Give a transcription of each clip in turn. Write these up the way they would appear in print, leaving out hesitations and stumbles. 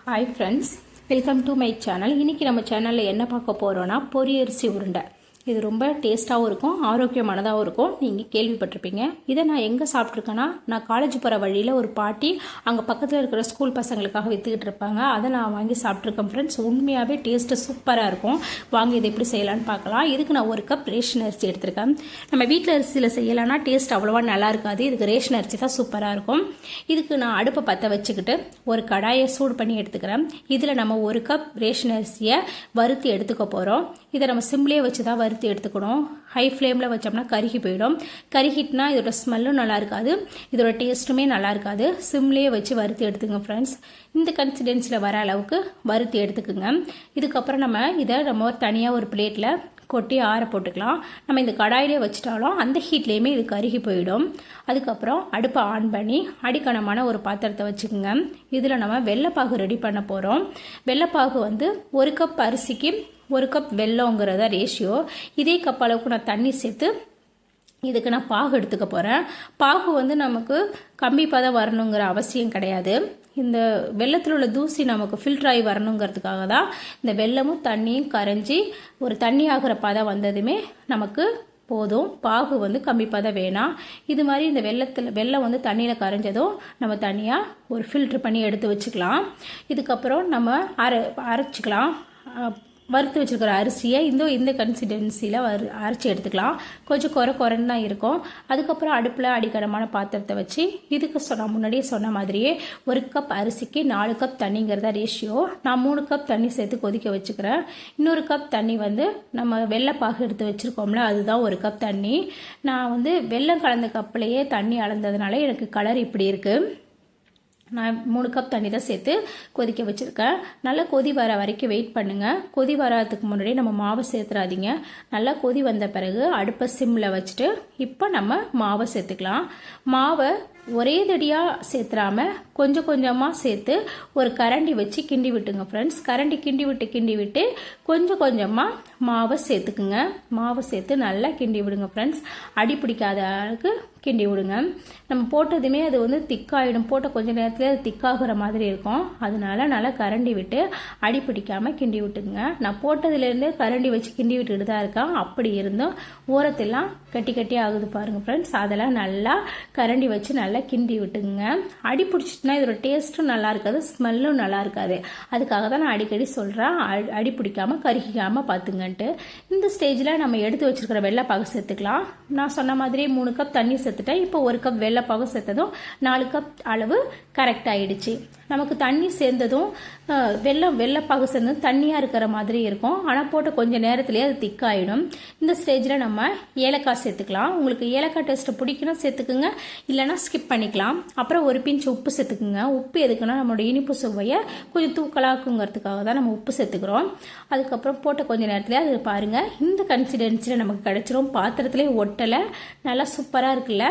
Hi friends, welcome to my channel. இன்றைக்கி நம்ம சேனலில் என்ன பார்க்க போகிறோன்னா பொரியரிசி உருண்டை. இது ரொம்ப டேஸ்ட்டாகவும் இருக்கும், ஆரோக்கியமானதாகவும் இருக்கும். நீங்கள் கேள்விப்பட்டிருப்பீங்க. இதை நான் எங்கே சாப்பிட்ருக்கேன்னா, நான் காலேஜ் போகிற வழியில் ஒரு பாட்டி அங்கே பக்கத்தில் இருக்கிற ஸ்கூல் பசங்களுக்காக விற்றுக்கிட்டு இருப்பாங்க. அதை நான் வாங்கி சாப்பிட்ருக்கேன் ஃப்ரெண்ட்ஸ். உண்மையாகவே டேஸ்ட்டு சூப்பராக இருக்கும். வாங்கி இதை எப்படி செய்யலான்னு பார்க்கலாம். இதுக்கு நான் ஒரு கப் ரேஷன் அரிசி எடுத்திருக்கேன். நம்ம வீட்டில் அரிசியில் செய்யலான்னா டேஸ்ட் அவ்வளோவா நல்லா இருக்காது. இதுக்கு ரேஷன் அரிசி தான் சூப்பராக இருக்கும். இதுக்கு நான் அடுப்பை பற்ற வச்சுக்கிட்டு ஒரு கடாயை சூடு பண்ணி எடுத்துக்கிறேன். இதில் நம்ம ஒரு கப் ரேஷன் அரிசியை வறுத்து எடுத்துக்க போகிறோம். இதை நம்ம சிம்லேயே வச்சு தான் வறுத்து எடுத்துக்கணும். ஹை ஃப்ளேமில் வச்சோம்னா கருகி போயிடும். கருகிட்டுனா இதோட ஸ்மெல்லும் நல்லா இருக்காது, இதோட டேஸ்ட்டுமே நல்லா இருக்காது. சிம்லேயே வச்சு வறுத்து எடுத்துங்க ஃப்ரெண்ட்ஸ். இந்த கன்சிஸ்டன்சியில் வர அளவுக்கு வறுத்து எடுத்துக்குங்க. இதுக்கப்புறம் நம்ம தனியாக ஒரு பிளேட்டில் கொட்டி ஆற போட்டுக்கலாம். நம்ம இந்த கடாயிலே வச்சுட்டாலும் அந்த ஹீட்லேயுமே இது கருகி போயிடும். அதுக்கப்புறம் அடுப்பை ஆன் பண்ணி அடிக்கணமான ஒரு பாத்திரத்தை வச்சுக்கோங்க. இதில் நம்ம வெள்ளைப்பாகு ரெடி பண்ண போகிறோம். வெள்ளைப்பாகு ஒரு கப் அரிசிக்கு ஒரு கப் வெல்லங்கிறத ரேஷியோ. இதே கப் அளவுக்கு நான் தண்ணி சேர்த்து இதுக்கு நான் பாகு எடுத்துக்க போகிறேன். பாகு நமக்கு கம்மி பதம் வரணுங்கிற அவசியம் கிடையாது. இந்த வெள்ளத்தில் உள்ள தூசி நமக்கு ஃபில்டர் ஆகி வரணுங்கிறதுக்காக தான் இந்த வெல்லமும் தண்ணியும் கரைஞ்சி ஒரு தண்ணி ஆகிற பதம் வந்ததுமே நமக்கு போதும். பாகு கம்மி பதம் வேணாம். இது மாதிரி இந்த வெல்லம் தண்ணியில் கரைஞ்சதும் நம்ம தனியாக ஒரு ஃபில்ட்ரு பண்ணி எடுத்து வச்சுக்கலாம். இதுக்கப்புறம் நம்ம அரைச்சிக்கலாம். வறுத்து வச்சுருக்கிற அரிசியை இந்த கன்சிஸ்டன்சியில் அரைச்சி எடுத்துக்கலாம். கொஞ்சம் குறைன்னு தான் இருக்கும். அதுக்கப்புறம் அடுப்பில் அடிக்கடமான பாத்திரத்தை வச்சு இதுக்கு நான் முன்னாடியே சொன்ன மாதிரியே ஒரு கப் அரிசிக்கு 4 கப் தண்ணிங்கிறத ரேஷியோ. நான் 3 கப் தண்ணி சேர்த்து கொதிக்க வச்சுக்கிறேன். இன்னொரு கப் தண்ணி நம்ம வெள்ளைப்பாகு எடுத்து வச்சுருக்கோம்ல, அதுதான் ஒரு கப் தண்ணி. நான் வெல்லம் கலந்த கப்லேயே தண்ணி அளந்ததுனால எனக்கு கலர் இப்படி இருக்குது. நான் 3 கப் தண்ணி தான் சேர்த்து கொதிக்க வச்சுருக்கேன். நல்லா கொதி வர வரைக்கும் வெயிட் பண்ணுங்கள். கொதி வராதுக்கு முன்னாடி நம்ம மாவை சேர்த்துறாதீங்க. நல்லா கொதி வந்த பிறகு அடுப்பை சிம்மில் வச்சுட்டு இப்போ நம்ம மாவை சேர்த்துக்கலாம். மாவை ஒரே தடியாக சேர்த்துறாம கொஞ்சம் கொஞ்சமாக சேர்த்து ஒரு கரண்டி வச்சு கிண்டி விட்டுங்க ஃப்ரெண்ட்ஸ். கரண்டி கிண்டி விட்டு கொஞ்சம் கொஞ்சமாக மாவை சேர்த்துக்குங்க. மாவை சேர்த்து நல்லா கிண்டி விடுங்க ஃப்ரெண்ட்ஸ். அடி பிடிக்காத அளவுக்கு கிண்டி விடுங்க. நம்ம போட்டதுமே அது திக்காயிடும். போட்ட கொஞ்சம் நேரத்தில் அது திக்காகிற மாதிரி இருக்கும். அதனால நல்லா கரண்டி விட்டு அடி பிடிக்காமல் கிண்டி விட்டுக்குங்க. நான் போட்டதுலேருந்தே கரண்டி வச்சு கிண்டி விட்டுட்டு தான் இருக்கேன். அப்படி இருந்தும் ஓரத்தெல்லாம் கட்டி ஆகுது பாருங்கள் ஃப்ரெண்ட்ஸ். அதெல்லாம் நல்லா கரண்டி வச்சு நல்லா கிண்டி விட்டுங்க. அடி பிடிச்சிட்டுனா இதோட டேஸ்ட்டும் நல்லா இருக்காது, ஸ்மெல்லும் நல்லா இருக்காது. அதுக்காக தான் நான் அடிக்கடி சொல்கிறேன், அடி பிடிக்காமல் கருகிக்காமல் பார்த்துங்கன்ட்டு. இந்த ஸ்டேஜில் நம்ம எடுத்து வச்சுருக்கிற வெள்ளைப்பாகு சேர்த்துக்கலாம். நான் சொன்ன மாதிரி 3 கப் தண்ணி சேர்த்துட்டேன். இப்போ 1 கப் வெள்ளைப்பாகு சேர்த்ததும் 4 கப் அளவு கரெக்ட் ஆகிடுச்சு. நமக்கு தண்ணி சேர்ந்ததும் வெள்ளைப்பாகு சேர்ந்ததும் தண்ணியாக இருக்கிற மாதிரி இருக்கும். ஆனால் போட்ட கொஞ்சம் நேரத்துலேயே அது திக்காயிடும். இந்த ஸ்டேஜில் நம்ம ஏலக்காய் சேர்த்துக்கலாம். உங்களுக்கு ஏலக்காய் டேஸ்ட்டு பிடிக்கணும் சேர்த்துக்குங்க, இல்லைனா ஸ்கிப் பண்ணிக்கலாம். அப்புறம் ஒரு பிஞ்ச் உப்பு சேர்த்துக்குங்க. உப்பு எதுக்குன்னா நம்மளோட இனிப்பு சுவையை கொஞ்சம் தூக்கலாக்குங்கிறதுக்காக தான் நம்ம உப்பு சேர்த்துக்கிறோம். அதுக்கப்புறம் போட்ட கொஞ்சம் நேரத்துலேயே அது பாருங்கள் இந்த கன்சிஸ்டன்சியில் நமக்கு கிடச்சிரும். பாத்திரத்துலேயே ஒட்டலை, நல்லா சூப்பராக இருக்குல்ல.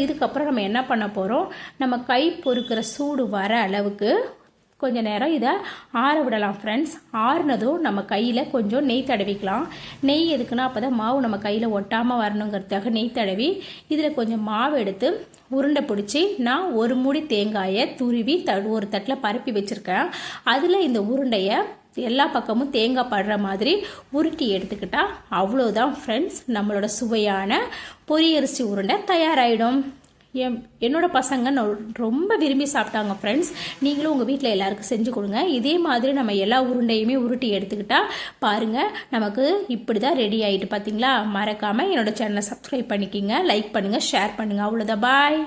இதுக்கப்புறம் நம்ம என்ன பண்ண போகிறோம், நம்ம கை பொறுக்கிற சூடு வர அளவுக்கு கொஞ்ச நேரம் இதை ஆற விடலாம் ஃப்ரெண்ட்ஸ். ஆறுனதும் நம்ம கையில் கொஞ்சம் நெய் தடவிக்கலாம். நெய் எதுக்குன்னா அப்போ தான் மாவு நம்ம கையில் ஒட்டாமல் வரணுங்கிறதுக்காக நெய் தடவி இதில் கொஞ்சம் மாவு எடுத்து உருண்டை பிடிச்சி நான் ஒரு மூடி தேங்காயை துருவி ஒரு தட்டில் பரப்பி வச்சுருக்கேன். அதில் இந்த உருண்டையை எல்லா பக்கமும் தேங்காய் படுற மாதிரி உருட்டி எடுத்துக்கிட்டா அவ்வளோதான் ஃப்ரெண்ட்ஸ், நம்மளோட சுவையான பொரியரிசி உருண்டை தயாராகிடும். என்னோட பசங்க ரொம்ப விரும்பி சாப்பிட்டாங்க ஃப்ரெண்ட்ஸ். நீங்களும் உங்கள் வீட்டில் எல்லாருக்கும் செஞ்சு கொடுங்க. இதே மாதிரி நம்ம எல்லா உருண்டையுமே உருட்டி எடுத்துக்கிட்டா பாருங்கள் நமக்கு இப்படி தான் ரெடி ஆகிட்டு. பார்த்தீங்களா? மறக்காமல் என்னோட சேனலை சப்ஸ்கிரைப் பண்ணிக்கிங்க, லைக் பண்ணுங்கள், ஷேர் பண்ணுங்கள். அவ்வளோதான். பாய்.